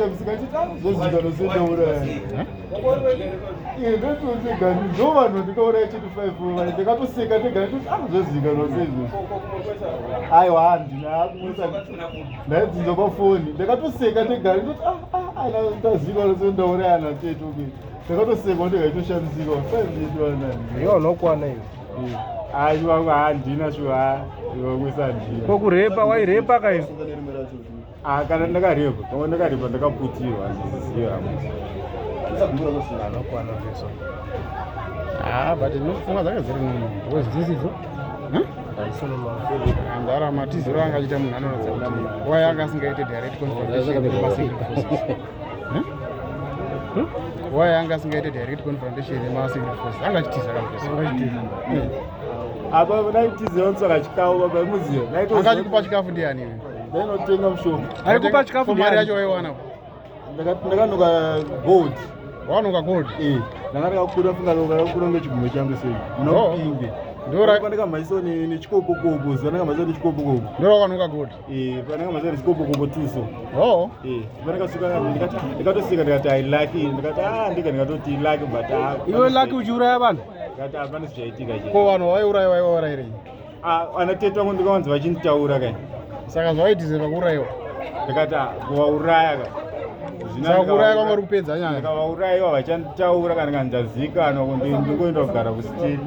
ndoshamsika zvezvikano sendauraya ndotosegani ndovanhu ndikauraya chiti 5 ndikatoseka ndegani kuti zvezvikano sezvo aiwa handinaakumwisa ndaidzinza pafoni ndakatoseka ndegani kuti ndazvikano sendauraya ana tetoke ndakatoseka ndikaitoshamisika iyo nokwana iyo aiwa handina shuwa iwamwisa handina kokurepa wairepa kaio kana ndakarepa kama ndakarepa ndakaputirwa handizisiyo anokwana zveso but ndinofunga dzanga dziri wezvisidzo ndarama tiziro angachita munhu anoratidza kuti nguva yanga asingaite direct confrontation nemasecret forces nguva yanga asingaite direct confrontation nemasecret forces angachitiza angachitiza apa naitizewo ntsaka chikafu baba muziyo angachikupa chikafu ndiani iwe ndainotenga mushonga aikupa chikafu mari yacho waiwana ndakanoka gold wanoka gold ndanga ndakakura funga ndakakura ngechigumwe changu sei munopinge ndorapandakamhaiso nechikopokopo zivandakamhaiso nechikopokopo ndorakanuka gold pandakamhaiso nechikopokopo tuso pandakasuka ndikatosika ndikati ailaki ndikati ndika ndikatoti ilaki but iwe laki uchiuraya vanhu ndikati hapana zvichaitika ko vanhu waiurayiwairairei ana tete vangu ndikavanzi vachinditaura kai saka zvawaitizeva kuurayiwa ndikati kuvauraya kai saka kuuraya kwanga uri kupedza nyaya ndikavaurayiwa vachanditaura kana kandazikanwa ndingoenda kugara kusitini